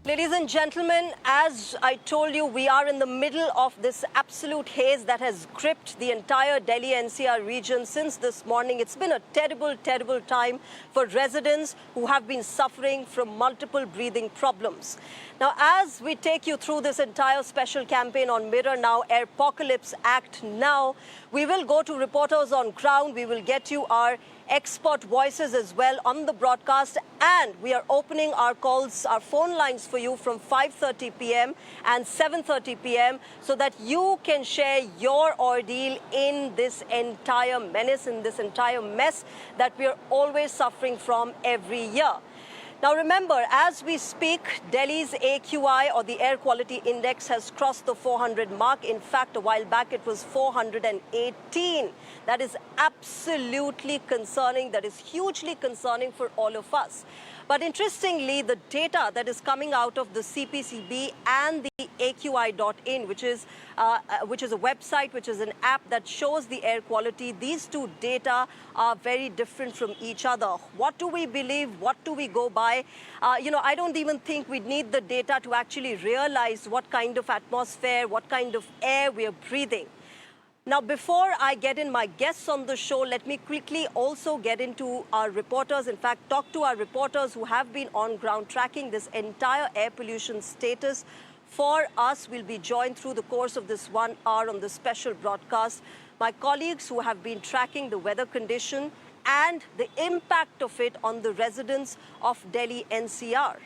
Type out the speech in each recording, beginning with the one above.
Ladies and gentlemen, as I told you, we are in the middle of this absolute haze that has gripped the entire Delhi-NCR region since this morning. It's been a terrible, terrible time for residents who have been suffering from multiple breathing problems. Now, as we take you through this entire special campaign on Mirror Now, Airpocalypse, Act Now, we will go to reporters on ground. We will get you our expert voices as well on the broadcast, and we are opening our calls, our phone lines for you from 5:30 p.m. and 7:30 p.m. so that you can share your ordeal in this entire menace, in this entire mess that we are always suffering from every year. Now remember, as we speak, Delhi's AQI, or the Air Quality Index, has crossed the 400 mark. In fact, a while back it was 418. That is absolutely concerning. That is hugely concerning for all of us. But interestingly, the data that is coming out of the CPCB and the AQI.in, which is a website, which is an app that shows the air quality, these two data are very different from each other. What do we believe? What do we go by? I don't even think we need the data to actually realize what kind of atmosphere, what kind of air we are breathing. Now, before I get in my guests on the show, let me quickly also get into our reporters. In fact, talk to our reporters who have been on ground tracking this entire air pollution status for us. We'll be joined through the course of this 1 hour on the special broadcast. My colleagues who have been tracking the weather condition and the impact of it on the residents of Delhi-NCR.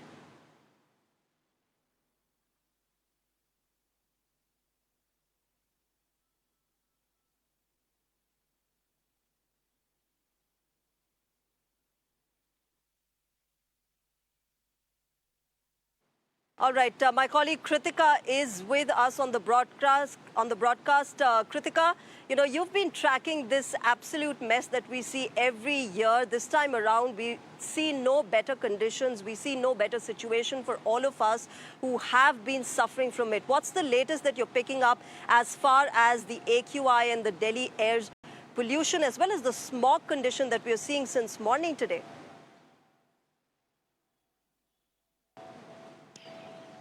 All right, my colleague Kritika is with us on the broadcast. Kritika, you've been tracking this absolute mess that we see every year. This time around, we see no better conditions. We see no better situation for all of us who have been suffering from it. What's the latest that you're picking up as far as the AQI and the Delhi air pollution, as well as the smog condition that we're seeing since morning today?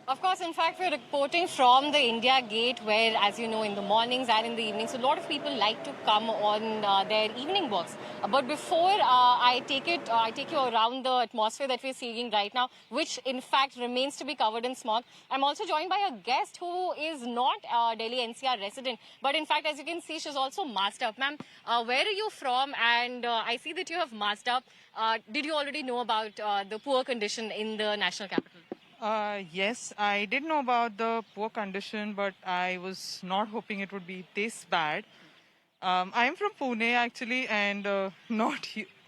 Of course, in fact, we're reporting from the India Gate where, as you know, in the mornings and in the evenings, a lot of people like to come on their evening walks. But before I take you around the atmosphere that we're seeing right now, which in fact remains to be covered in smog. I'm also joined by a guest who is not a Delhi-NCR resident, but in fact, as you can see, she's also masked up. Ma'am, where are you from? And I see that you have masked up. Did you already know about the poor condition in the national capital? Yes, I did know about the poor condition, but I was not hoping it would be this bad. I am from Pune actually, and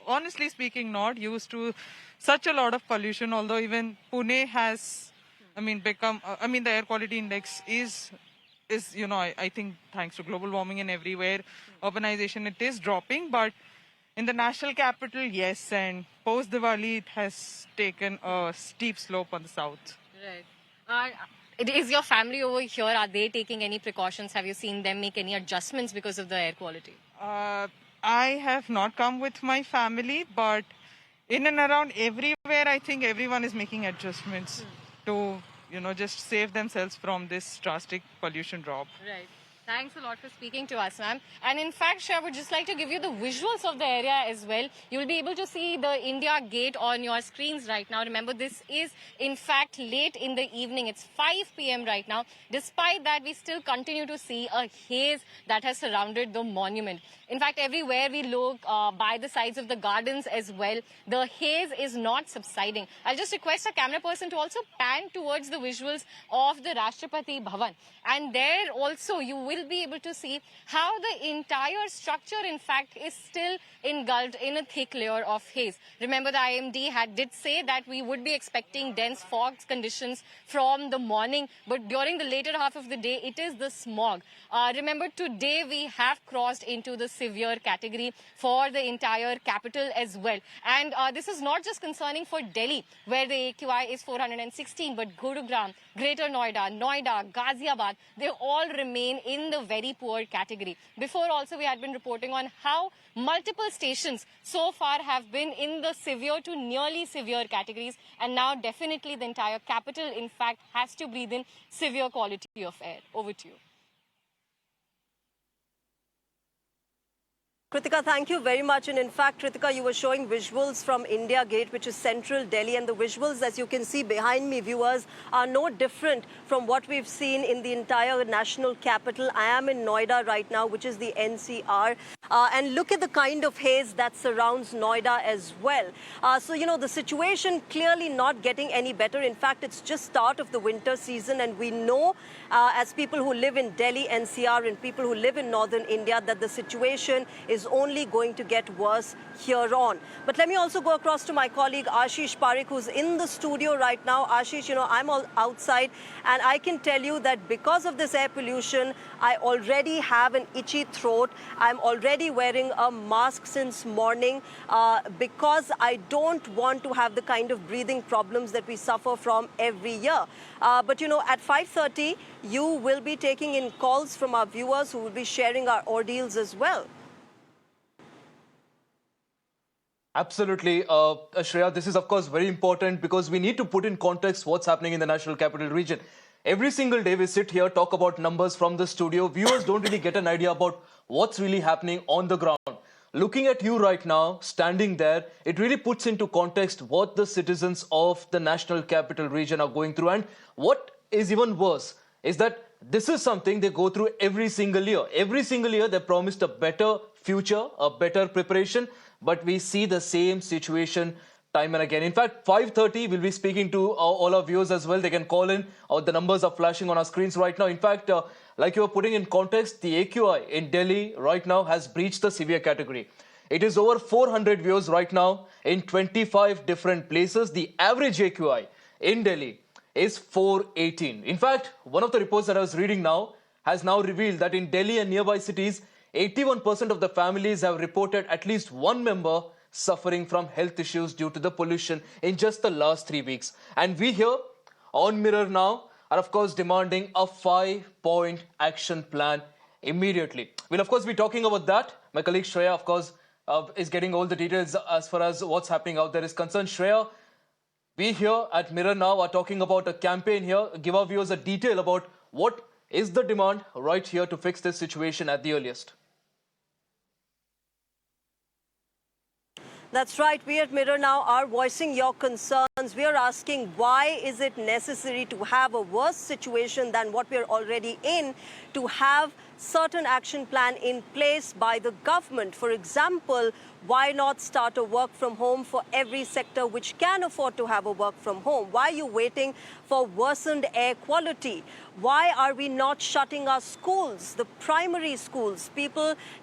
honestly speaking, not used to such a lot of pollution. Although even Pune has, the air quality index is I think thanks to global warming and everywhere, urbanization, it is dropping, but in the national capital, yes, and post-Diwali, it has taken a steep slope on the south. Right. Is your family over here? Are they taking any precautions? Have you seen them make any adjustments because of the air quality? I have not come with my family, but in and around everywhere, I think everyone is making adjustments to, just save themselves from this drastic pollution drop. Right. Thanks a lot for speaking to us, ma'am. And in fact, Shreya, I would just like to give you the visuals of the area as well. You'll be able to see the India Gate on your screens right now. Remember, this is in fact late in the evening. It's 5 p.m. right now. Despite that, we still continue to see a haze that has surrounded the monument. In fact, everywhere we look, by the sides of the gardens as well, the haze is not subsiding. I'll just request a camera person to also pan towards the visuals of the Rashtrapati Bhavan. And there also you will be able to see how the entire structure, in fact, is still engulfed in a thick layer of haze. Remember, the IMD did say that we would be expecting dense fog conditions from the morning, but during the later half of the day, it is the smog. Remember, today we have crossed into the severe category for the entire capital as well. And this is not just concerning for Delhi, where the AQI is 416, but Gurugram, Greater Noida, Ghaziabad, they all remain in in the very poor category. Before also we had been reporting on how multiple stations so far have been in the severe to nearly severe categories, and now definitely the entire capital in fact has to breathe in severe quality of air. Over to you. Kritika, thank you very much. And in fact, Kritika, you were showing visuals from India Gate, which is central Delhi. And the visuals, as you can see behind me, viewers, are no different from what we've seen in the entire national capital. I am in Noida right now, which is the NCR. And look at the kind of haze that surrounds Noida as well. So, you know, the situation clearly not getting any better. In fact, it's just start of the winter season. And we know, as people who live in Delhi, NCR, and people who live in northern India, that the situation is only going to get worse here on. But let me also go across to my colleague Ashish Pareek, who's in the studio right now. Ashish, you know, I'm all outside, and I can tell you that because of this air pollution, I already have an itchy throat. I'm already wearing a mask since morning because I don't want to have the kind of breathing problems that we suffer from every year. But, you know, at 5:30, you will be taking in calls from our viewers who will be sharing our ordeals as well. Absolutely. Shreya, this is of course very important because we need to put in context what's happening in the National Capital Region. Every single day we sit here, talk about numbers from the studio. Viewers don't really get an idea about what's really happening on the ground. Looking at you right now, standing there, it really puts into context what the citizens of the National Capital Region are going through. And what is even worse is that this is something they go through every single year. Every single year they promised a better future, a better preparation, but we see the same situation time and again. In fact, 5:30, we'll be speaking to all our viewers as well. They can call in. The numbers are flashing on our screens right now. In fact, like you were putting in context, the AQI in Delhi right now has breached the severe category. It is over 400 viewers right now in 25 different places. The average AQI in Delhi is 418. In fact, one of the reports that I was reading now has now revealed that in Delhi and nearby cities, 81% of the families have reported at least one member suffering from health issues due to the pollution in just the last 3 weeks. And we here on Mirror Now are of course demanding a 5-point action plan immediately. We'll of course be talking about that. My colleague Shreya of course is getting all the details as far as what's happening out there is concerned. Shreya, we here at Mirror Now are talking about a campaign here. Give our viewers a detail about what is the demand right here to fix this situation at the earliest. That's right. We at Mirror Now are voicing your concerns. We are asking, why is it necessary to have a worse situation than what we're already in, to have certain action plan in place by the government? For example, why not start a work from home for every sector which can afford to have a work from home? Why are you waiting for worsened air quality? Why are we not shutting our schools, the primary schools?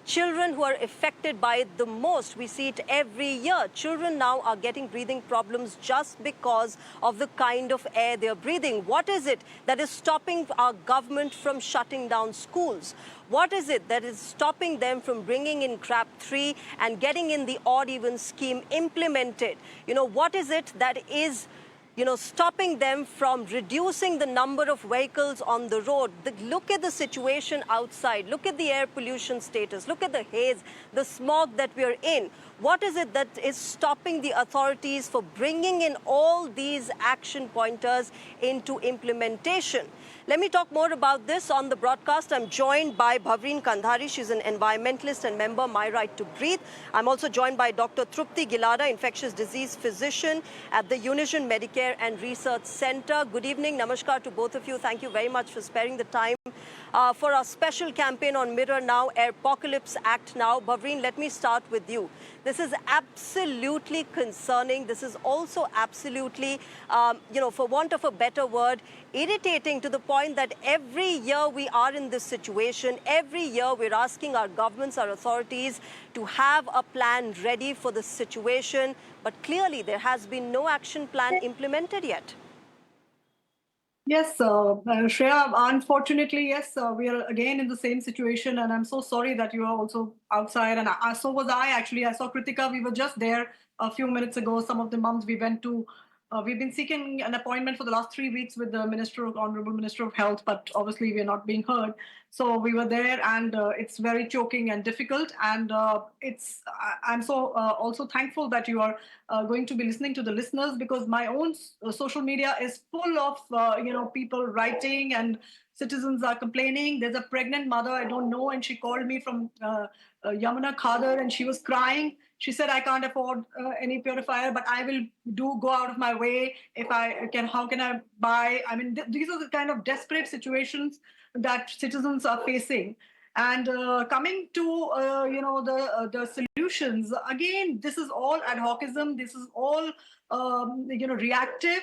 Children who are affected by it the most. We see it every year. Children now are getting breathing problems just because of the kind of air they're breathing. What is it that is stopping our government from shutting down schools? What is it that is stopping them from bringing in CRAP 3 and getting in the odd even scheme implemented? You know, what is it that is stopping them from reducing the number of vehicles on the road? Look at the situation outside. Look at the air pollution status. Look at the haze, the smog that we're in. What is it that is stopping the authorities for bringing in all these action pointers into implementation? Let me talk more about this on the broadcast. I'm joined by Bhavreen Kandhari. She's an environmentalist and member, My Right to Breathe. I'm also joined by Dr. Trupti Gilada, infectious disease physician at the Unison Medicare and Research Center. Good evening. Namaskar to both of you. Thank you very much for sparing the time for our special campaign on Mirror Now, Airpocalypse, Act Now. Bhavreen, let me start with you. This is absolutely concerning. This is also absolutely, for want of a better word, irritating to the point that every year we are in this situation. Every year we're asking our governments, our authorities to have a plan ready for the situation. But clearly there has been no action plan implemented yet. Yes, Shreya, unfortunately, yes, we are again in the same situation, and I'm so sorry that you are also outside, and so was I actually. I saw Kritika, we were just there a few minutes ago. Some of the mums we went to we've been seeking an appointment for the last 3 weeks with the Honorable Minister of Health, but obviously we're not being heard. So we were there, and it's very choking and difficult. And I'm so also thankful that you are going to be listening to the listeners, because my own social media is full of people writing, and citizens are complaining. There's a pregnant mother I don't know, and she called me from Yamuna Khadar, and she was crying. She said, I can't afford any purifier, but I will go out of my way if I can. How can I buy? I mean, these are the kind of desperate situations that citizens are facing. And coming to the solutions, again, this is all ad hocism. This is all reactive,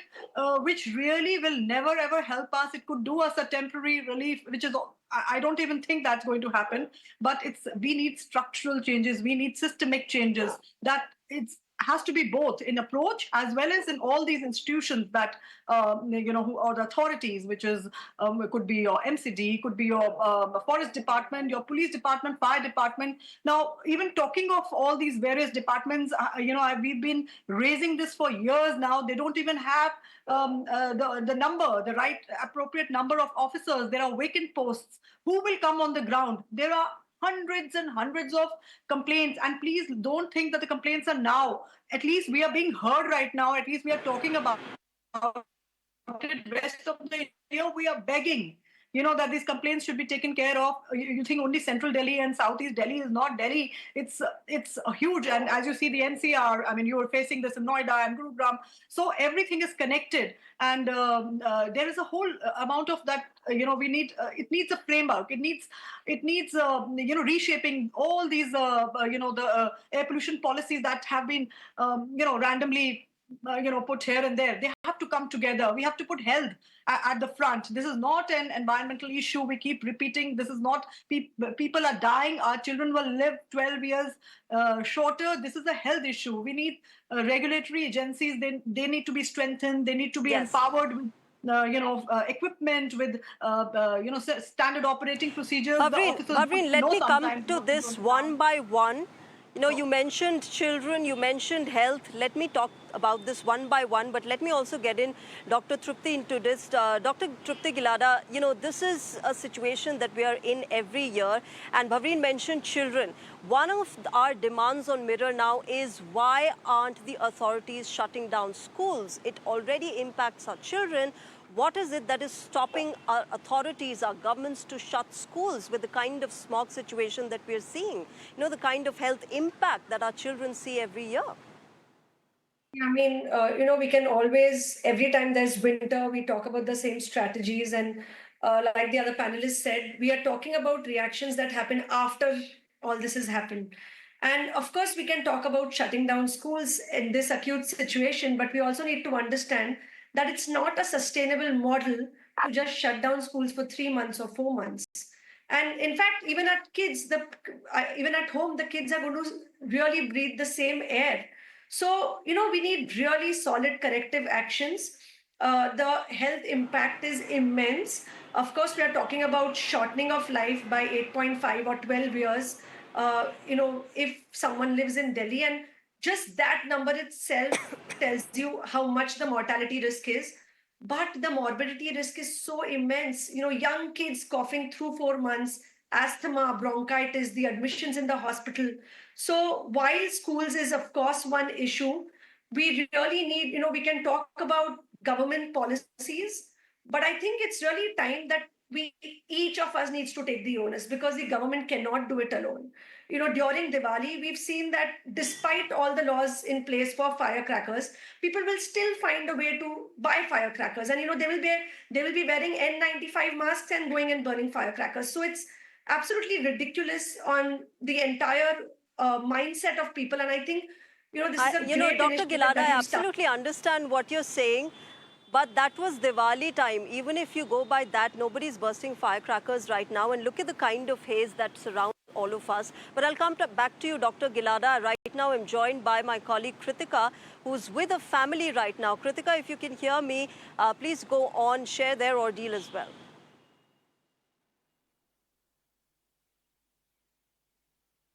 which really will never ever help us. It could do us a temporary relief, which is, I don't even think that's going to happen. But we need structural changes. We need systemic changes. That has to be both in approach as well as in all these institutions that who are the authorities, which is could be your MCD, could be your forest department, your police department, fire department. Now, even talking of all these various departments, we've been raising this for years now. They don't even have the right appropriate number of officers. There are vacant posts. Who will come on the ground? There are hundreds and hundreds of complaints, and please don't think that the complaints are now. At least we are being heard right now. At least we are talking about it. Rest of the year we are begging, that these complaints should be taken care of. You think only central Delhi and southeast Delhi is not Delhi. It's huge. And as you see, the NCR, I mean, you are facing this in Noida and Gurugram. So everything is connected. And there is a whole amount of that, we need, it needs a framework. It needs reshaping all these, the air pollution policies that have been, randomly put here and there. They have to come together. We have to put health at the front. This is not an environmental issue. We keep repeating, this is not, people are dying. Our children will live 12 years shorter. This is a health issue. We need regulatory agencies. They need to be strengthened. They need to be empowered with equipment, with standard operating procedures. Bhavrin, let me come to this one by one. You mentioned children, you mentioned health. Let me talk about this one by one, but let me also get in Dr. Trupti into this. Dr. Trupti Gilada, this is a situation that we are in every year, and Bhavrin mentioned children. One of our demands on Mirror now is, why aren't the authorities shutting down schools? It already impacts our children. What is it that is stopping our authorities, our governments, to shut schools with the kind of smog situation that we're seeing? The kind of health impact that our children see every year. I mean, we can always, every time there's winter, we talk about the same strategies. And like the other panelists said, we are talking about reactions that happen after all this has happened. And of course, we can talk about shutting down schools in this acute situation, but we also need to understand that it's not a sustainable model to just shut down schools for 3 months or 4 months. And in fact, even even at home, the kids are going to really breathe the same air. So, we need really solid corrective actions. The health impact is immense. Of course, we are talking about shortening of life by 8.5 or 12 years. If someone lives in Delhi, and just that number itself tells you how much the mortality risk is. But the morbidity risk is so immense. Young kids coughing through 4 months, asthma, bronchitis, the admissions in the hospital. So while schools is, of course, one issue, we really need, we can talk about government policies, but I think it's really time that each of us needs to take the onus, because the government cannot do it alone. During Diwali, we've seen that despite all the laws in place for firecrackers, people will still find a way to buy firecrackers. And, they will be wearing N95 masks and going and burning firecrackers. So it's absolutely ridiculous on the entire mindset of people. And I think, this is a great Dr. Gilada, I absolutely started. understand what you're saying. But that was Diwali time. Even if you go by that, nobody's bursting firecrackers right now. And look at the kind of haze that surrounds all of us. But I'll come back to you, Dr. Gilada. Right now, I'm joined by my colleague Kritika, who's with a family right now. Kritika, if you can hear me, please go on, share their ordeal as well.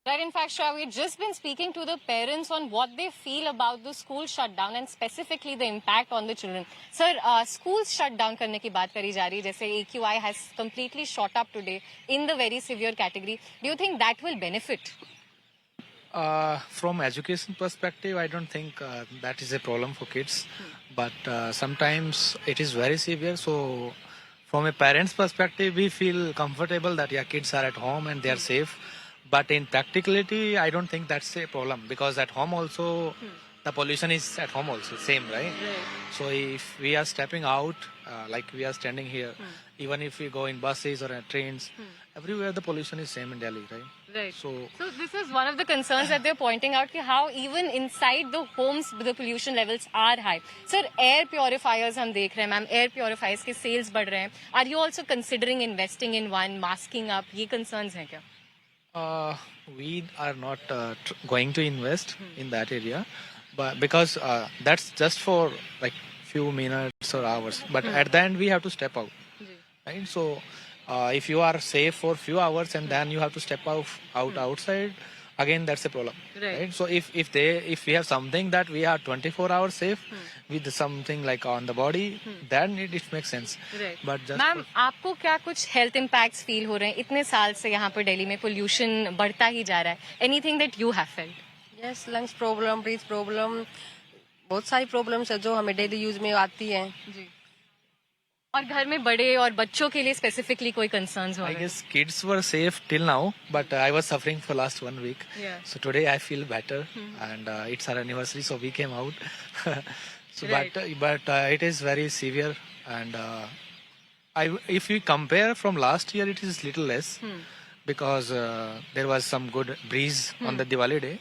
Right, in fact, Shreya, we've just been speaking to the parents on what they feel about the school shutdown and specifically the impact on the children. Sir, schools shut down करने की बात करी जा रही है, जैसे AQI has completely shot up today in the very severe category. Do you think that will benefit? From education perspective, I don't think that is a problem for kids. But sometimes it is very severe. So from a parent's perspective, we feel comfortable that yeah, kids are at home and they are safe. But in practicality, I don't think that's a problem because at home also the pollution is at home also same, right? So if we are stepping out, like we are standing here, even if we go in buses or trains, everywhere the pollution is same in Delhi, right? Right. So this is one of the concerns that they're pointing out, कि how even inside the homes the pollution levels are high. Sir, air purifiers हम देख रहे हैं, ma'am, air purifiers के sales बढ़ रहे हैं. Are you also considering investing in one, masking up? ये concerns हैं क्या? we are not going to invest in that area, but because that's just for like few minutes or hours. But at the end, we have to step out, right? So if you are safe for few hours and then you have to step outside, again that's a problem, right? So if we have something that we are 24 hours safe with something like on the body, then it makes sense. Right. But just ma'am, आपको क्या कुछ health impacts feel हो रहे हैं इतने साल से यहाँ पर दिल्ली में पोल्यूशन बढ़ता ही जा रहा है? Anything that you have felt? Yes, lungs problem, breathe problem, बहुत सारी प्रॉब्लम्स है जो हमें डेली यूज में आती हैं. जी. और घर में बड़े और बच्चों के लिए स्पेसिफिकली कोई कंसर्न्स हो I रहे हैं? guess kids were safe till now, but I was suffering for last 1 week. Yeah. So today I feel better, and it's our anniversary, so we came out. So, Right. but it is very severe, and if we compare from last year, it is little less because there was some good breeze on the Diwali day,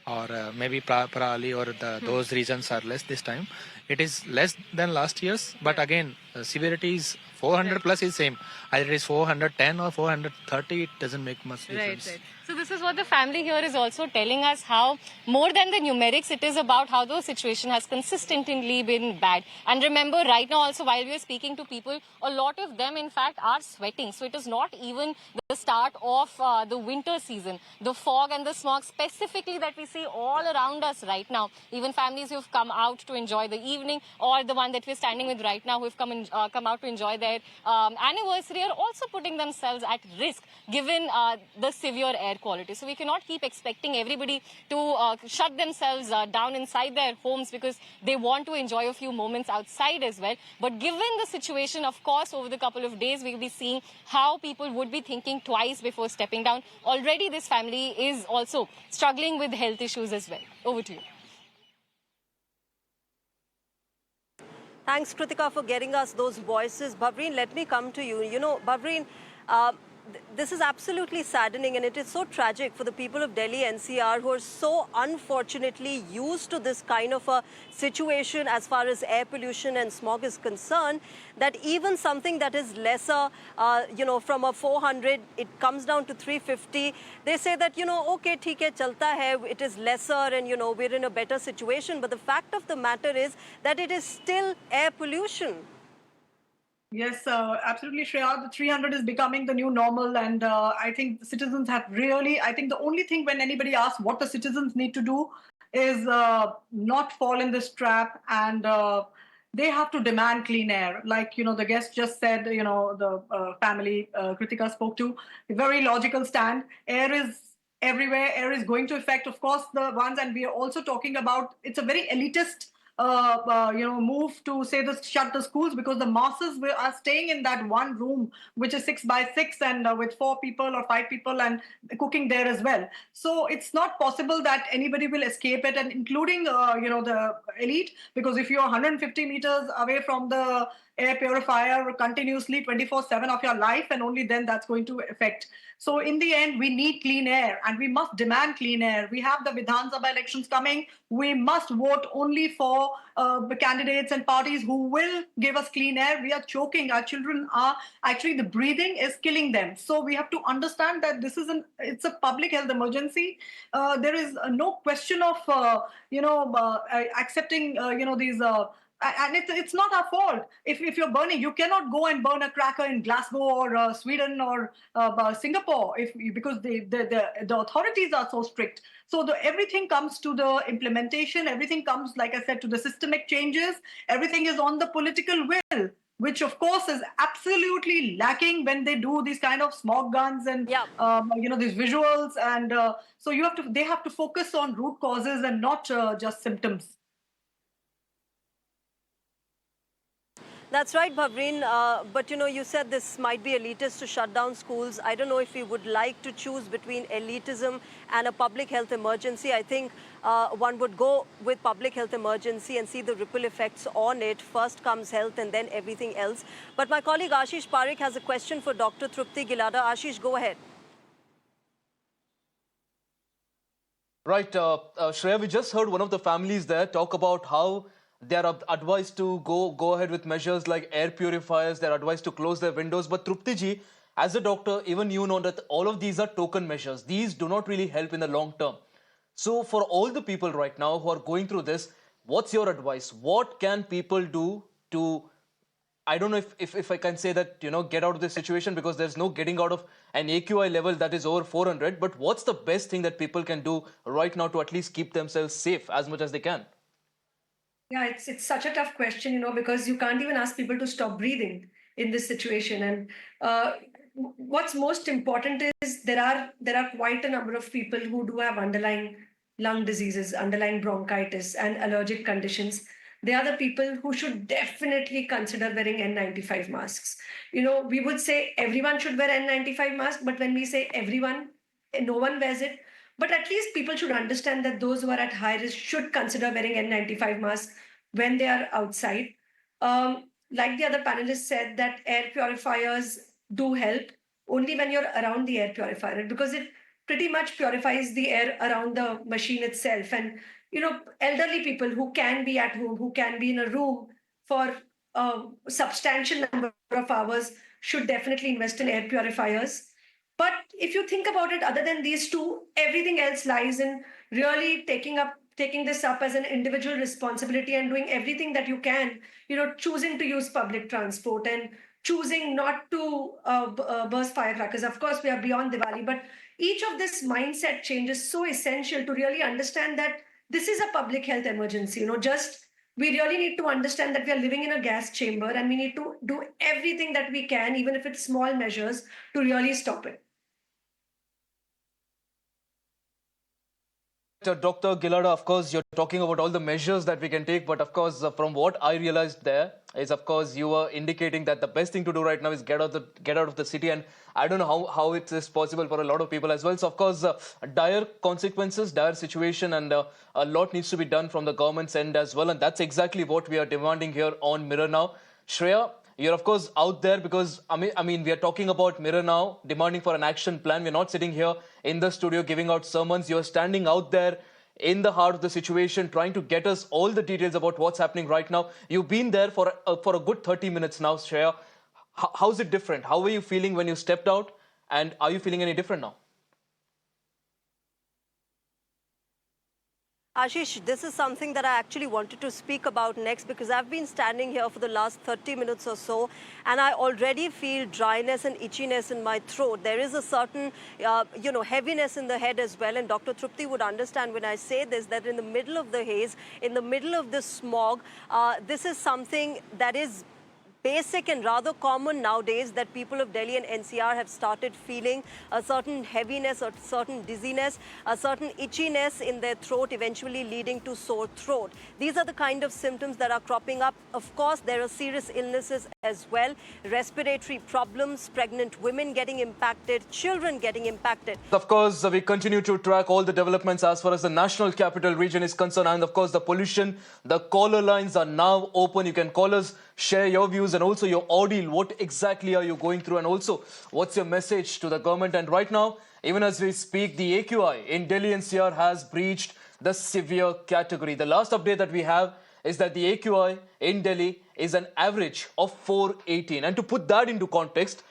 or maybe Parali or those regions are less this time. It is less than last year's, but again, severity is 400 plus is same. Either it is 410 or 430, it doesn't make much difference. Right. So this is what the family here is also telling us, how more than the numerics, it is about how the situation has consistently been bad. And remember, right now also, while we are speaking to people, a lot of them in fact are sweating. So it is not even the start of the winter season. The fog and the smog specifically that we see all around us right now, even families who have come out to enjoy the evening, or the one that we're standing with right now who have come out to enjoy their anniversary, are also putting themselves at risk given the severe air quality. So we cannot keep expecting everybody to shut themselves down inside their homes because they want to enjoy a few moments outside as well. But given the situation, of course, over the couple of days, we'll be seeing how people would be thinking twice before stepping down. Already this family is also struggling with health issues as well. Over to you. Thanks, Kritika, for getting us those voices. Bhavreen, let me come to you. You know, Bhavreen, this is absolutely saddening, and it is so tragic for the people of Delhi-NCR who are so unfortunately used to this kind of a situation as far as air pollution and smog is concerned, that even something that is lesser, you know, from a 400, it comes down to 350. They say that, you know, okay, theek hai, chalta hai, it is lesser and, you know, we're in a better situation. But the fact of the matter is that it is still air pollution. Yes, absolutely, Shreya. The 300 is becoming the new normal, and I think the citizens have really. I think the only thing when anybody asks what the citizens need to do is not fall in this trap, and they have to demand clean air. Like, you know, the guest just said, you know, the family Kritika spoke to, a very logical stand. Air is everywhere. Air is going to affect, of course, the ones, and we are also talking about. It's a very elitist you know, move to say this, shut the schools, because the masses are staying in that one room, which is 6 by 6 and with 4 people or 5 people and cooking there as well. So it's not possible that anybody will escape it, and including, you know, the elite, because if you're 150 meters away from the air purifier continuously 24/7 of your life, and only then that's going to affect. So in the end, we need clean air, and we must demand clean air. We have the Vidhan Sabha elections coming. We must vote only for the candidates and parties who will give us clean air. We are choking. Our children are actually, the breathing is killing them. So we have to understand that this is it's a public health emergency. There is no question of you know, accepting you know, these and it's not our fault. If you're burning, you cannot go and burn a cracker in Glasgow or Sweden or Singapore because the authorities are so strict. So everything comes to the implementation. Everything comes, like I said, to the systemic changes. Everything is on the political will, which of course is absolutely lacking when they do these kind of smog guns and these visuals. And so they have to focus on root causes and not just symptoms. That's right, Bhavreen. But you said this might be elitist to shut down schools. I don't know if we would like to choose between elitism and a public health emergency. I think one would go with public health emergency and see the ripple effects on it. First comes health and then everything else. But my colleague Ashish Pareek has a question for Dr. Trupti Gilada. Ashish, go ahead. Right, Shreya, we just heard one of the families there talk about how they are advised to go ahead with measures like air purifiers. They're advised to close their windows. But Trupti ji, as a doctor, even you know that all of these are token measures. These do not really help in the long term. So for all the people right now who are going through this, what's your advice? What can people do to, I don't know if I can say that, get out of this situation, because there's no getting out of an AQI level that is over 400. But what's the best thing that people can do right now to at least keep themselves safe as much as they can? Yeah, it's such a tough question, because you can't even ask people to stop breathing in this situation. And what's most important is there are quite a number of people who do have underlying lung diseases, underlying bronchitis, and allergic conditions. They are the people who should definitely consider wearing N95 masks. We would say everyone should wear N95 mask, but when we say everyone, no one wears it. But at least people should understand that those who are at high risk should consider wearing N95 masks when they are outside. Like the other panelists said, that air purifiers do help only when you're around the air purifier, because it pretty much purifies the air around the machine itself. And, elderly people who can be at home, who can be in a room for a substantial number of hours, should definitely invest in air purifiers. But if you think about it, other than these two, everything else lies in really taking this up as an individual responsibility and doing everything that you can, choosing to use public transport and choosing not to burst firecrackers. Of course, we are beyond Diwali, but each of this mindset change is so essential to really understand that this is a public health emergency. We really need to understand that we are living in a gas chamber, and we need to do everything that we can, even if it's small measures, to really stop it. Dr. Gilada, of course, you're talking about all the measures that we can take, but of course, from what I realized there is, of course, you were indicating that the best thing to do right now is get out of the city, and I don't know how it is possible for a lot of people as well. So, of course, dire consequences, dire situation, and a lot needs to be done from the government's end as well, and that's exactly what we are demanding here on Mirror Now. Shreya, you're of course out there because I mean we are talking about Mirror Now, demanding for an action plan. We're not sitting here in the studio giving out sermons. You're standing out there in the heart of the situation, trying to get us all the details about what's happening right now. You've been there for a good 30 minutes now, Shreya. How's it different? How were you feeling when you stepped out, and are you feeling any different now? Ashish, this is something that I actually wanted to speak about next, because I've been standing here for the last 30 minutes or so, and I already feel dryness and itchiness in my throat. There is a certain, heaviness in the head as well, and Dr. Trupti would understand when I say this, that in the middle of the haze, in the middle of this smog, this is something that is basic and rather common nowadays, that people of Delhi and NCR have started feeling a certain heaviness, a certain dizziness, a certain itchiness in their throat, eventually leading to sore throat. These are the kind of symptoms that are cropping up. Of course, there are serious illnesses as well, respiratory problems, pregnant women getting impacted, children getting impacted. Of course, we continue to track all the developments as far as the national capital region is concerned, and of course the pollution. The caller lines are now open. You can call us, share your views and also your ordeal. What exactly are you going through, and also what's your message to the government? And right now, even as we speak, the AQI in Delhi-NCR has breached the severe category. The last update that we have is that the AQI in Delhi is an average of 418. And to put that into context,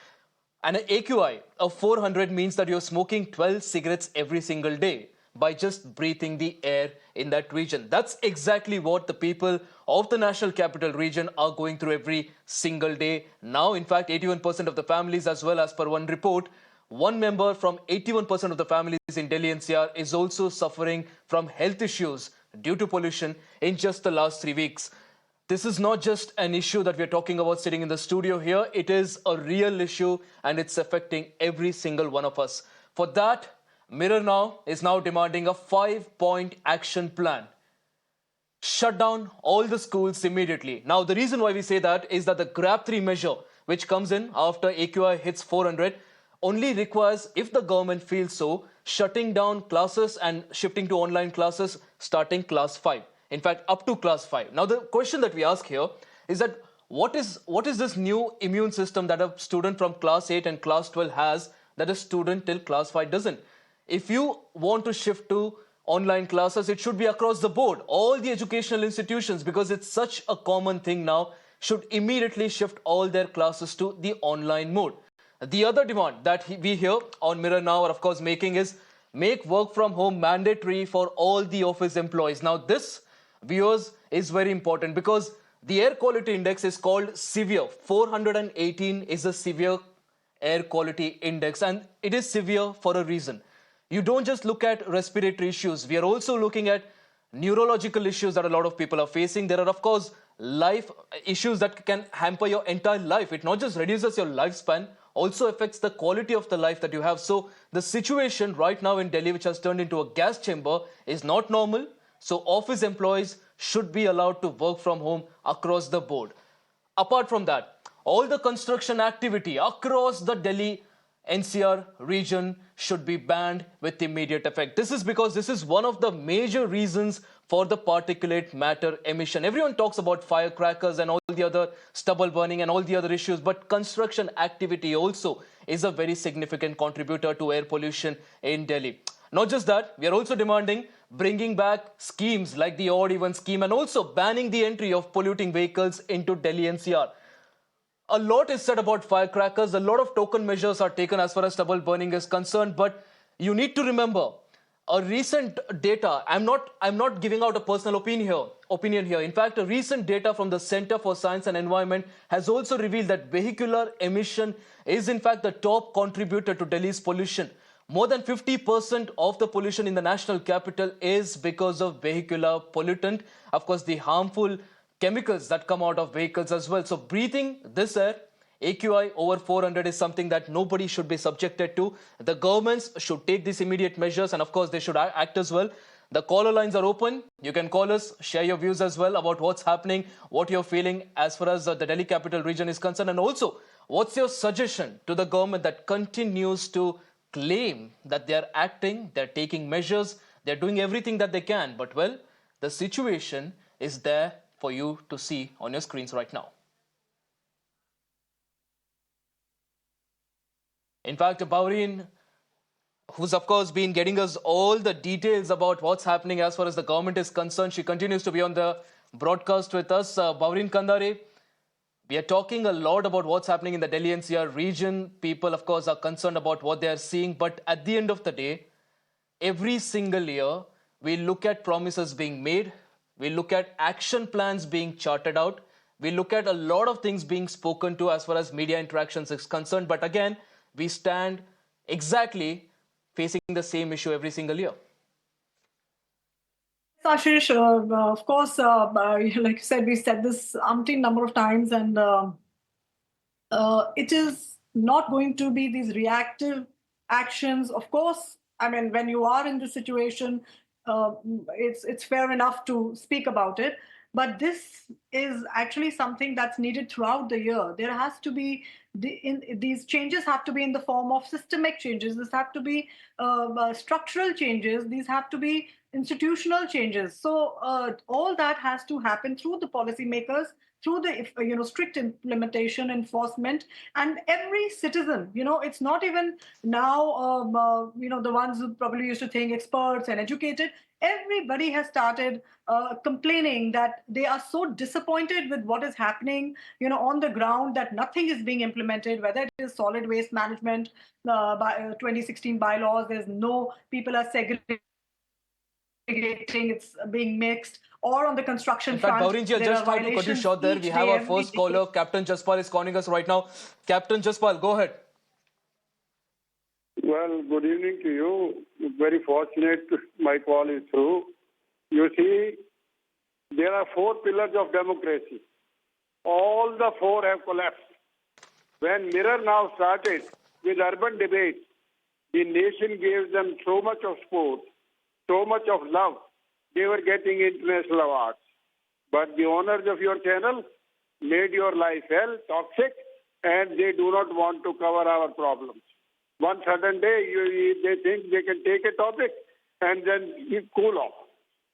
an AQI of 400 means that you're smoking 12 cigarettes every single day. by just breathing the air in that region. That's exactly what the people of the National Capital Region are going through every single day. Now, in fact, 81% of the families, as well as per one report, one member from 81% of the families in Delhi NCR is also suffering from health issues due to pollution in just the last 3 weeks. This is not just an issue that we're talking about sitting in the studio here. It is a real issue and it's affecting every single one of us. For that, Mirror Now is now demanding a 5-point action plan. Shut down all the schools immediately. Now, the reason why we say that is that the Grab 3 measure, which comes in after AQI hits 400, only requires, if the government feels so, shutting down classes and shifting to online classes starting class 5. In fact, up to class 5. Now, the question that we ask here is that what is this new immune system that a student from class 8 and class 12 has that a student till class 5 doesn't? If you want to shift to online classes, it should be across the board. All the educational institutions, because it's such a common thing now, should immediately shift all their classes to the online mode. The other demand that we here on Mirror Now are of course making is make work from home mandatory for all the office employees. Now this, viewers, is very important because the air quality index is called severe. 418 is a severe air quality index and it is severe for a reason. You don't just look at respiratory issues. We are also looking at neurological issues that a lot of people are facing. There are, of course, life issues that can hamper your entire life. It not just reduces your lifespan, also affects the quality of the life that you have. So the situation right now in Delhi, which has turned into a gas chamber, is not normal. So office employees should be allowed to work from home across the board. Apart from that, all the construction activity across the Delhi NCR region should be banned with immediate effect. This is because this is one of the major reasons for the particulate matter emission. Everyone talks about firecrackers and all the other stubble burning and all the other issues, but construction activity also is a very significant contributor to air pollution in Delhi. Not just that, we are also demanding bringing back schemes like the odd even scheme and also banning the entry of polluting vehicles into Delhi NCR. A lot is said about firecrackers. A lot of token measures are taken as far as stubble burning is concerned. But you need to remember a recent data. I'm not giving out a personal opinion here. In fact, a recent data from the Center for Science and Environment has also revealed that vehicular emission is in fact the top contributor to Delhi's pollution. More than 50% of the pollution in the national capital is because of vehicular pollutant. Of course, the harmful chemicals that come out of vehicles as well. So breathing this air, AQI over 400 is something that nobody should be subjected to. The governments should take these immediate measures and of course they should act as well. The caller lines are open. You can call us, share your views as well about what's happening, what you're feeling as far as the Delhi capital region is concerned, and also what's your suggestion to the government that continues to claim that they're acting, they're taking measures, they're doing everything that they can, but well, the situation is there for you to see on your screens right now. In fact, Baureen, who's of course been getting us all the details about what's happening as far as the government is concerned, she continues to be on the broadcast with us. Baureen Kandare, we are talking a lot about what's happening in the Delhi NCR region. People, of course, are concerned about what they are seeing. But at the end of the day, every single year, we look at promises being made. We look at action plans being charted out. We look at a lot of things being spoken to as far as media interactions is concerned. But again, we stand exactly facing the same issue every single year. Ashish, of course, like you said, we said this umpteen number of times, and it is not going to be these reactive actions. Of course, I mean, when you are in this situation, it's fair enough to speak about it. But this is actually something that's needed throughout the year. There has to be these changes have to be in the form of systemic changes. This have to be structural changes. These have to be institutional changes. So all that has to happen through the policymakers, through the strict implementation, enforcement, and every citizen. It's not even now the ones who probably used to think experts and educated. Everybody has started complaining that they are so disappointed with what is happening, on the ground, that nothing is being implemented, whether it is solid waste management by 2016 bylaws. There's no people are segregated fumigating, it's being mixed, or on the construction In fact, front, Baurinji, I there just are have to cut you violations short there. We each have day, our every first day. caller. Captain Jaspal is calling us right now. Captain Jaspal, go ahead. Well, good evening to you. Very fortunate my call is through. You see, there are 4 pillars of democracy. All the 4 have collapsed. When Mirror now started with urban debates, the nation gave them so much of support, so much of love. They were getting international awards. But the owners of your channel made your life hell, toxic, and they do not want to cover our problems. One sudden day, they think they can take a topic and then you cool off.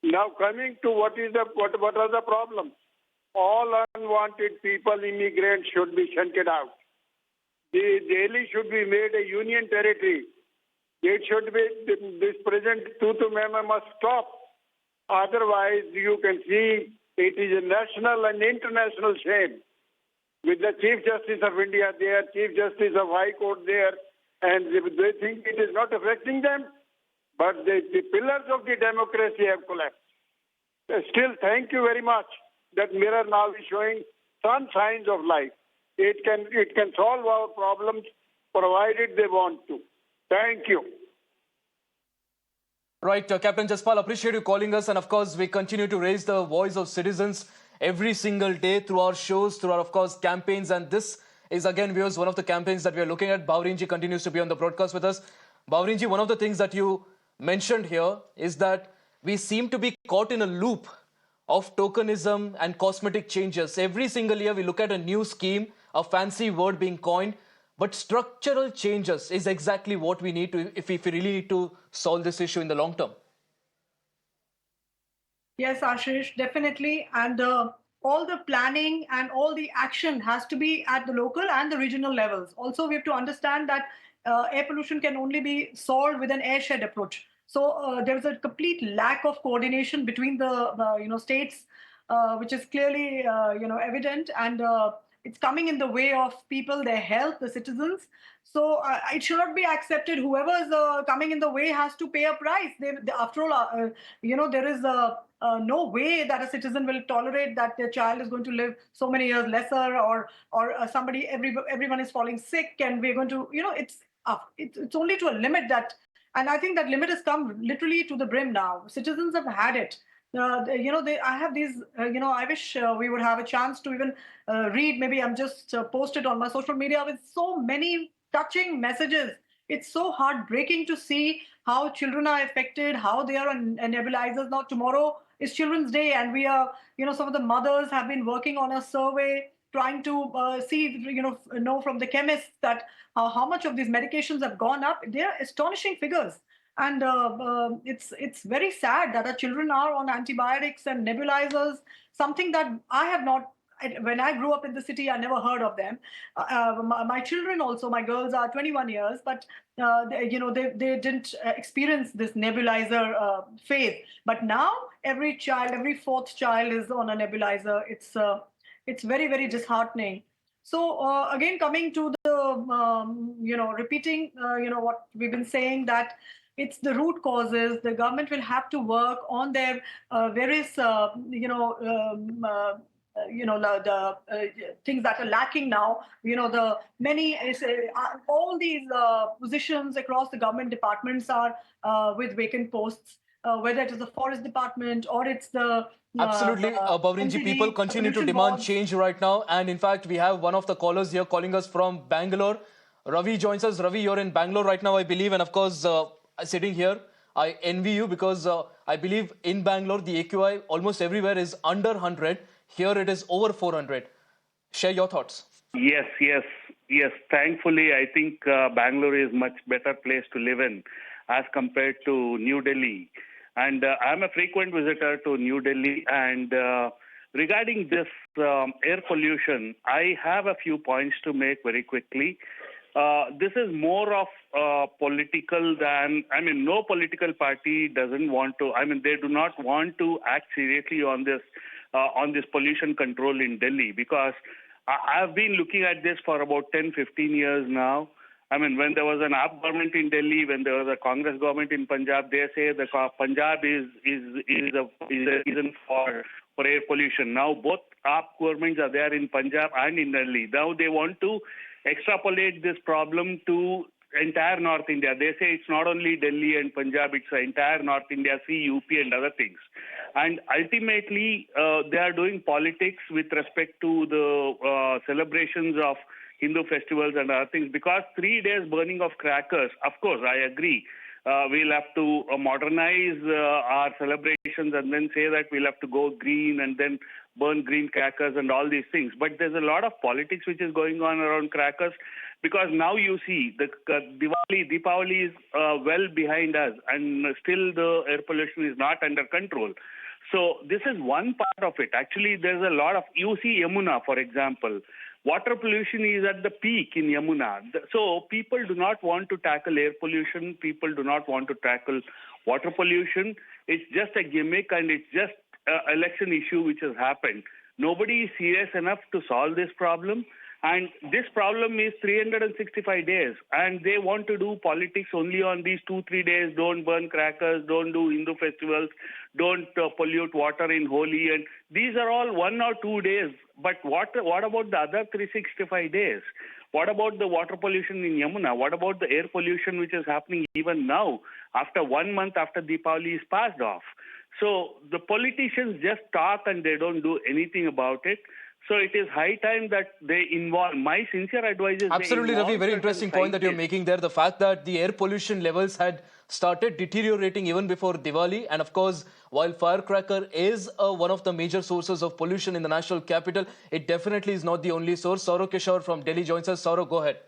Now coming to what are the problems? All unwanted people, immigrants should be shunted out. Delhi should be made a union territory. It should be, this present tutu mema must stop. Otherwise, you can see it is a national and international shame. With the Chief Justice of India there, Chief Justice of High Court there, and they think it is not affecting them, but the pillars of the democracy have collapsed. Still, thank you very much that Mirror now is showing some signs of life. It can solve our problems provided they want to. Thank you. Right, Captain Jaspal, appreciate you calling us. And of course, we continue to raise the voice of citizens every single day through our shows, through our, of course, campaigns. And this is, again, viewers, one of the campaigns that we are looking at. Baurinji continues to be on the broadcast with us. Baurinji, one of the things that you mentioned here is that we seem to be caught in a loop of tokenism and cosmetic changes. Every single year, we look at a new scheme, a fancy word being coined. But structural changes is exactly what we need to, if we really need to solve this issue in the long term. Yes, Ashish, definitely. And all the planning and all the action has to be at the local and the regional levels. Also, we have to understand that air pollution can only be solved with an airshed approach. So there is a complete lack of coordination between the states, which is clearly evident, and it's coming in the way of people, their health, the citizens. So it should not be accepted. Whoever is coming in the way has to pay a price. After all, there is no way that a citizen will tolerate that their child is going to live so many years lesser, or everyone is falling sick, and we're going to, it's only to a limit that. And I think that limit has come literally to the brim now. Citizens have had it. I have these, I wish we would have a chance to even read. Maybe I'm just posted on my social media with so many touching messages. It's so heartbreaking to see how children are affected, how they are on nebulizers. Now, tomorrow is Children's Day, and we are, some of the mothers have been working on a survey trying to see, know from the chemists that how much of these medications have gone up. They are astonishing figures. And it's very sad that our children are on antibiotics and nebulizers, something that I have not. When I grew up in the city, I never heard of them. My children also, my girls are 21 years, but they didn't experience this nebulizer phase. But now every child, every 4th child is on a nebulizer. It's very, very disheartening. So again, coming to the repeating what we've been saying, that it's the root causes. The government will have to work on their various the things that are lacking now. The many all these positions across the government departments are with vacant posts, whether it is the forest department or it's the Absolutely, Baurinji, people NCD continue to pollution demand boards. change right now. And in fact, we have one of the callers here calling us from Bangalore. Ravi joins us. Ravi, you're in Bangalore right now, I believe. And of course, sitting here, I envy you because I believe in Bangalore, the AQI almost everywhere is under 100. Here it is over 400. Share your thoughts. Yes. Thankfully, I think Bangalore is much better place to live in as compared to New Delhi. And I'm a frequent visitor to New Delhi. And regarding this air pollution, I have a few points to make very quickly. This is more of political than, no political party doesn't want to, they do not want to act seriously on this pollution control in Delhi, because I've been looking at this for about 10, 15 years now. I mean, when there was an AAP government in Delhi, when there was a Congress government in Punjab, they say the Punjab is a reason for air pollution. Now both AAP governments are there in Punjab and in Delhi. Now they want to extrapolate this problem to entire North India. They say it's not only Delhi and Punjab, it's entire North India, see UP and other things. And ultimately, they are doing politics with respect to the celebrations of Hindu festivals and other things, because 3 days burning of crackers, of course, I agree. We'll have to modernize our celebrations and then say that we'll have to go green and then burn green crackers and all these things. But there's a lot of politics which is going on around crackers, because now you see the Deepavali is well behind us, and still the air pollution is not under control. So this is one part of it. Actually, there's a lot of, you see Yamuna, for example. Water pollution is at the peak in Yamuna. So people do not want to tackle air pollution. People do not want to tackle water pollution. It's just a gimmick, and it's just an election issue which has happened. Nobody is serious enough to solve this problem. And this problem is 365 days. And they want to do politics only on these 2-3 days. Don't burn crackers, don't do Hindu festivals, don't pollute water in Holi. And these are all 1 or 2 days. But what about the other 365 days? What about the water pollution in Yamuna? What about the air pollution which is happening even now, after 1 month after Deepavali is passed off? So the politicians just talk and they don't do anything about it. So it is high time that they involve. My sincere advice is absolutely, Ravi, very interesting point that you're making there. The fact that the air pollution levels had started deteriorating even before Diwali. And of course, while firecracker is one of the major sources of pollution in the national capital, it definitely is not the only source. Saurav Kishore from Delhi joins us. Saurav, go ahead.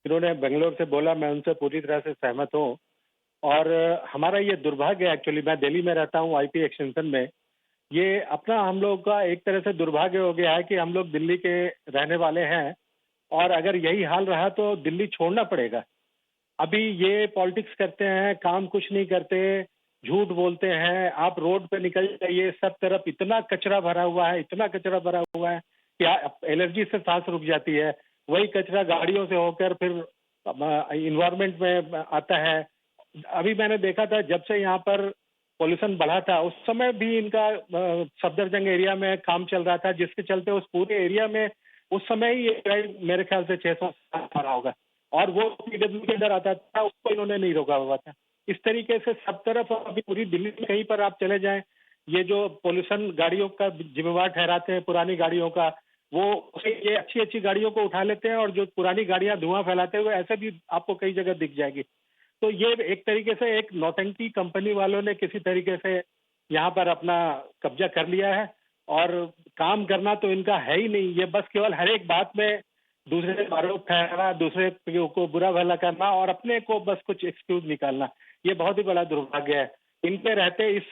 इन्होंने बेंगलोर से बोला, मैं उनसे पूरी तरह से सहमत हूँ। और हमारा ये दुर्भाग्य, एक्चुअली मैं दिल्ली में रहता हूँ आईपी एक्सटेंशन में, ये अपना हम लोग का एक तरह से दुर्भाग्य हो गया है कि हम लोग दिल्ली के रहने वाले हैं, और अगर यही हाल रहा तो दिल्ली छोड़ना पड़ेगा। अभी ये पॉलिटिक्स करते हैं, काम कुछ नहीं करते, झूठ बोलते हैं। आप रोड पे निकल जाइए, सब तरफ इतना कचरा भरा हुआ है, इतना कचरा भरा हुआ है कि एलर्जी से सांस रुक जाती है। वही कचरा गाड़ियों से होकर फिर इन्वायरमेंट में आता है। अभी मैंने देखा था, जब से यहाँ पर पॉल्यूशन बढ़ा था, उस समय भी इनका सफदरजंग एरिया में काम चल रहा था, जिसके चलते उस पूरे एरिया में उस समय ही मेरे ख्याल से 600 भरा होगा, और वो पीडब्ल्यू के अंदर आता था, उसको इन्होंने नहीं रोका हुआ था। इस तरीके से सब तरफ, अभी पूरी दिल्ली में कहीं पर आप चले जाएं, ये जो पॉल्यूशन गाड़ियों का जिम्मेवार ठहराते हैं, पुरानी गाड़ियों का, वो ये अच्छी गाड़ियों को उठा लेते हैं, और जो पुरानी गाड़ियां धुआं फैलाते हुए ऐसे भी आपको कई जगह दिख जाएगी। तो ये एक तरीके से एक नौटंकी कंपनी वालों ने किसी तरीके से यहाँ पर अपना कब्जा कर लिया है, और काम करना तो इनका है ही नहीं। ये बस केवल हर एक बात में दूसरे पर आरोप ठहराना, दूसरे को बुरा भला करना, और अपने को बस कुछ एक्सक्यूज निकालना, ये बहुत ही बड़ा दुर्भाग्य है। इनके रहते, इस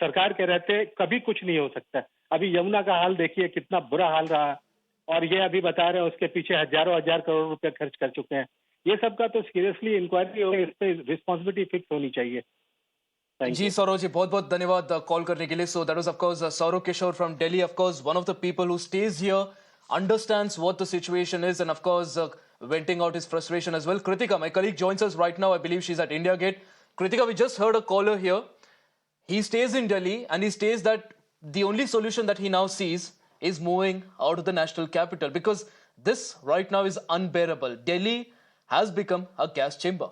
सरकार के रहते कभी कुछ नहीं हो सकता। अभी यमुना का हाल देखिए, कितना बुरा हाल रहा, और ये अभी बता रहे हैं उसके पीछे हजारों हजार करोड़ रुपए खर्च कर चुके हैं। ये सब का तो सीरियसली इंक्वायरी हो, इस पे रिस्पॉन्सिबिलिटी फिक्स होनी चाहिए। जी सौरव जी, बहुत बहुत धन्यवाद कॉल करने के लिए। So that was of course Saurav Kishore from Delhi, of course one of the people who stays here, understands what the situation is, and of course venting out his frustration as well. Kritika, my colleague, joins us right now. I believe she's at India Gate. Kritika, we just heard a caller here. He stays in Delhi, and he stays that the only solution that he now sees is moving out of the national capital, because this right now is unbearable. Delhi has become a gas chamber.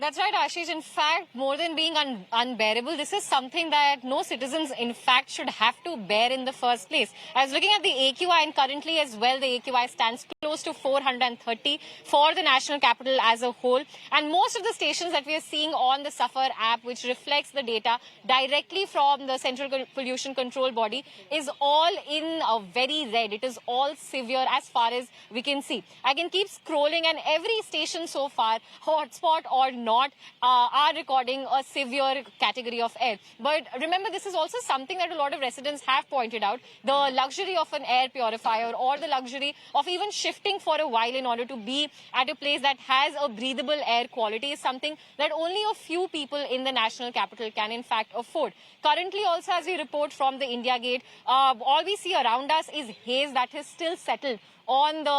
That's right, Ashish. In fact, more than being unbearable, this is something that no citizens, in fact, should have to bear in the first place. I was looking at the AQI, and currently as well, the AQI stands close to 430 for the national capital as a whole. And most of the stations that we are seeing on the Suffer app, which reflects the data directly from the Central Pollution Control Body, is all in a very red. It is all severe as far as we can see. I can keep scrolling, and every station so far, hotspot or not, not are recording a severe category of air. But remember, this is also something that a lot of residents have pointed out. The luxury of an air purifier or the luxury of even shifting for a while in order to be at a place that has a breathable air quality is something that only a few people in the national capital can in fact afford. Currently also, as we report from the India Gate, all we see around us is haze that is still settled on the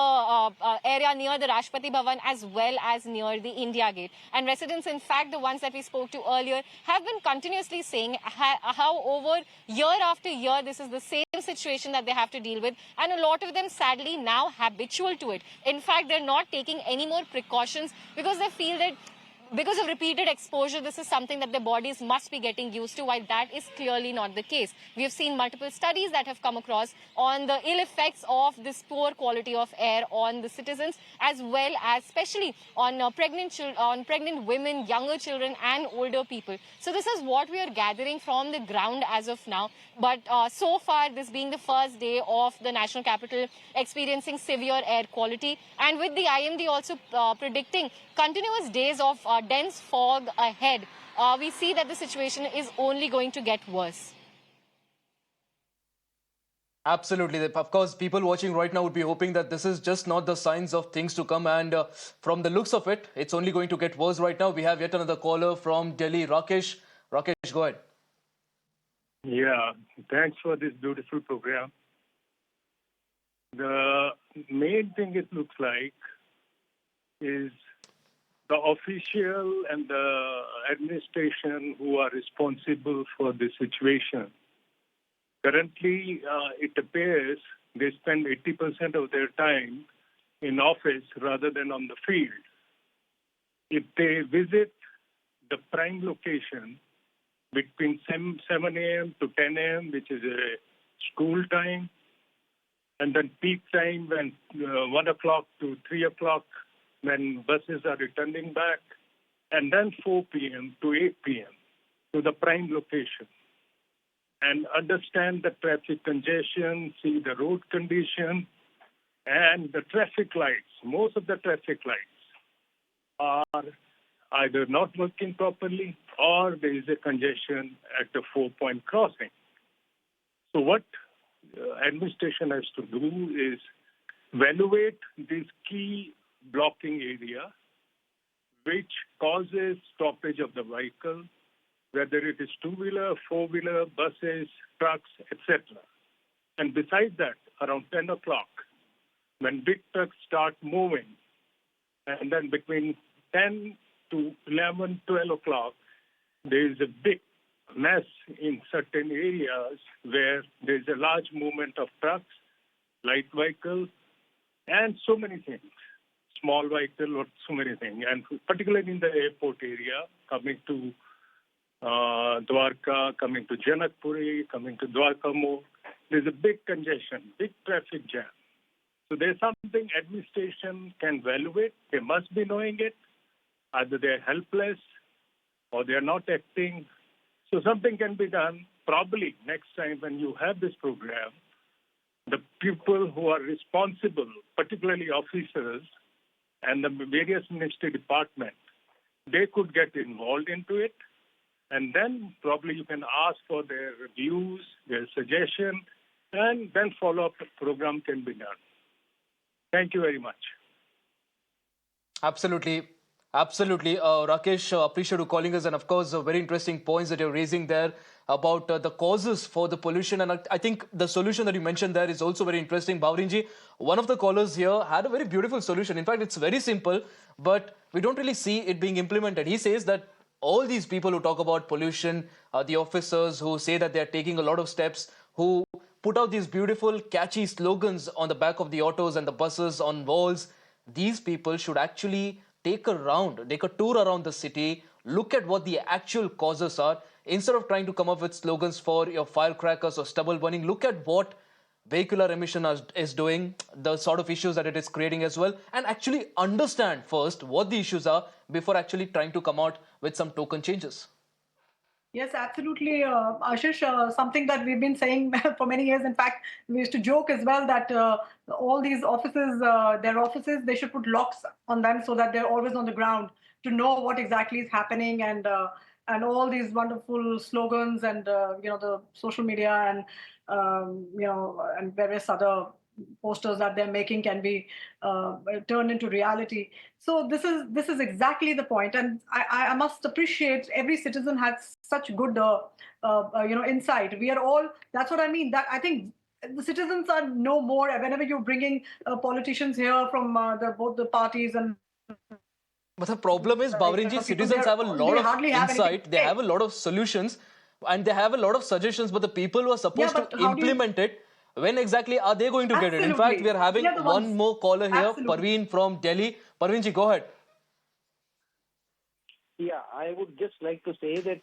area near the Rashtrapati Bhavan as well as near the India Gate. And residents, in fact, the ones that we spoke to earlier, have been continuously saying how over year after year this is the same situation that they have to deal with, and a lot of them sadly now habitual to it. In fact, they're not taking any more precautions because they feel that because of repeated exposure, this is something that their bodies must be getting used to, while that is clearly not the case. We have seen multiple studies that have come across on the ill effects of this poor quality of air on the citizens, as well as especially on pregnant women, younger children and older people. So this is what we are gathering from the ground as of now. But so far, this being the first day of the national capital experiencing severe air quality, and with the IMD also predicting continuous days of dense fog ahead, we see that the situation is only going to get worse. Absolutely. Of course, people watching right now would be hoping that this is just not the signs of things to come. And from the looks of it, it's only going to get worse right now. We have yet another caller from Delhi. Rakesh, go ahead. Yeah, thanks for this beautiful program. The main thing it looks like is the official and the administration who are responsible for the situation. Currently, it appears they spend 80% of their time in office rather than on the field. If they visit the prime location between 7 a.m. to 10 a.m., which is a school time, and then peak time when 1 o'clock to 3 o'clock when buses are returning back, and then 4 p.m. to 8 p.m. to the prime location, and understand the traffic congestion, see the road condition, and the traffic lights. Most of the traffic lights are either not working properly or there is a congestion at the 4-point crossing. So what administration has to do is evaluate this key blocking area which causes stoppage of the vehicle, whether it is two-wheeler, four-wheeler, buses, trucks, etc. And besides that, around 10 o'clock, when big trucks start moving, and then between 10 to 11, 12 o'clock, there is a big mess in certain areas where there is a large movement of trucks, light vehicles, and so many things. Small vehicle or so many things. And particularly in the airport area, coming to Dwarka, coming to Janakpuri, coming to Dwarka More, there's a big congestion, big traffic jam. So there's something administration can evaluate. They must be knowing it. Either they're helpless or they're not acting. So something can be done. Probably next time when you have this program, the people who are responsible, particularly officers and the various ministry departments, they could get involved into it. And then probably you can ask for their views, their suggestion, and then follow-up program can be done. Thank you very much. Absolutely. Absolutely. Rakesh, appreciate you calling us. And of course, very interesting points that you're raising there about the causes for the pollution. And I think the solution that you mentioned there is also very interesting. Bhavrinji, one of the callers here had a very beautiful solution. In fact, it's very simple, but we don't really see it being implemented. He says that all these people who talk about pollution, the officers who say that they're taking a lot of steps, who put out these beautiful, catchy slogans on the back of the autos and the buses on walls, these people should actually take a tour around the city, look at what the actual causes are. Instead of trying to come up with slogans for your firecrackers or stubble burning, look at what vehicular emission is doing, the sort of issues that it is creating as well, and actually understand first what the issues are before actually trying to come out with some token changes. Yes, absolutely, Ashish. Something that we've been saying for many years. In fact, we used to joke as well that all these offices, their offices, they should put locks on them so that they're always on the ground to know what exactly is happening, and all these wonderful slogans and the social media and and various other posters that they're making can be turned into reality. So this is exactly the point, and I must appreciate every citizen has such good insight. We are all. That's what I mean. That I think the citizens are no more. Whenever you're bringing politicians here from both the parties and But the problem is, Bavrinji, people, citizens have a they lot of hardly have anything insight, to they say. have a lot of solutions, and they have a lot of suggestions, but the people who are Yeah, supposed to but how do you? implement it, when exactly are they going to get it? In fact, we Absolutely, are having we are the one ones. more caller here, Absolutely. Parveen from Delhi. Parveenji, go ahead. Yeah, I would just like to say that,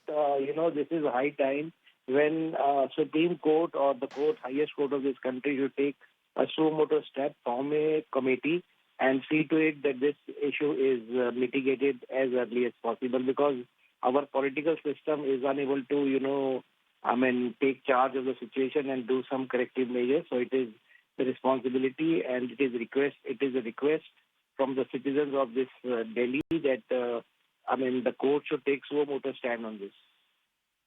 this is high time when Supreme Court or the court, highest court of this country should take a suo moto step, form a committee and see to it that this issue is mitigated as early as possible, because our political system is unable to, take charge of the situation and do some corrective measures. So it is the responsibility and it is a request from the citizens of this Delhi that the court should take suo moto stand on this.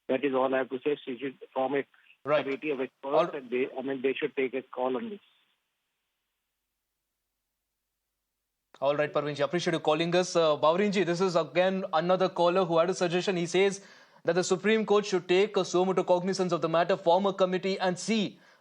That is all I have to say. She should form a Right. committee of All, experts, and they should take a call on this. all right, Parveenji, appreciate you calling us. Bavrinji, this is again another caller who had a suggestion. He says that the Supreme Court should take a suo moto cognizance of the matter, form a committee and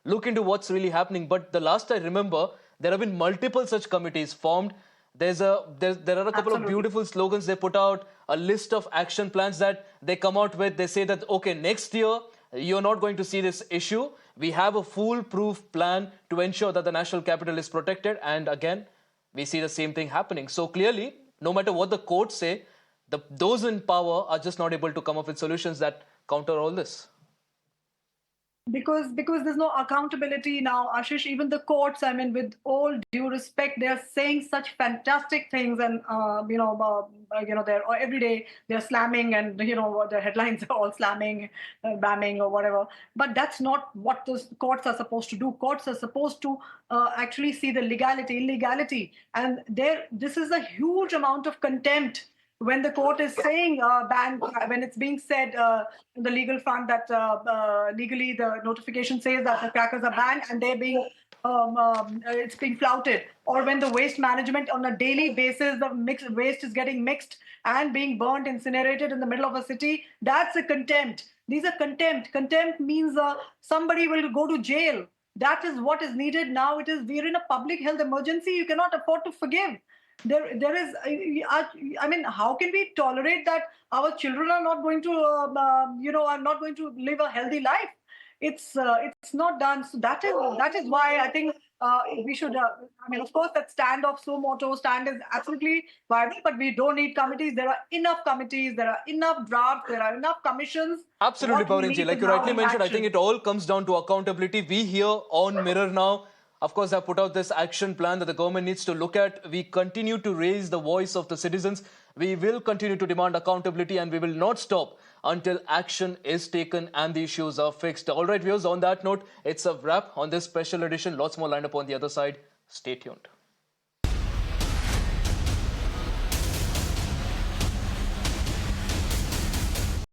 look into what's really happening. But the last I remember, there have been multiple such committees formed. There are a couple of Absolutely. beautiful slogans they put out, a list of action plans that they come out with. They say that, okay, next year, you're not going to see this issue. We have a foolproof plan to ensure that the national capital is protected. And again, we see the same thing happening. So clearly, no matter what the courts say, those in power are just not able to come up with solutions that counter all this. Because there's no accountability now, Ashish. Even the courts, I mean, with all due respect, they are saying such fantastic things, and they're every day they're slamming, and the headlines are all slamming, bamming, or whatever. But that's not what the courts are supposed to do. Courts are supposed to actually see the legality, illegality, and this is a huge amount of contempt when the court is saying ban, when it's being said in the legal front that legally the notification says that the crackers are banned and they're being it's being flouted, or when the waste management on a daily basis, the mixed waste is getting mixed and being burnt, incinerated in the middle of a city. That's a contempt. These are contempt. Contempt means somebody will go to jail. That is what is needed now. We're in a public health emergency. You cannot afford to forgive. There is, I mean, how can we tolerate that our children are not going to, are not going to live a healthy life? It's not done. So that is why I think we should. I mean, of course, that stand of suo moto stand is absolutely viable, but we don't need committees. There are enough committees. There are enough drafts. There are enough commissions. Absolutely, What we Bavrinji. need Like is you now rightly mentioned, I think action. it all comes down to accountability. We here on Mirror now, of course, have put out this action plan that the government needs to look at. We continue to raise the voice of the citizens. We will continue to demand accountability, and we will not stop until action is taken and the issues are fixed. All right, viewers, on that note, it's a wrap on this special edition. Lots more lined up on the other side. Stay tuned.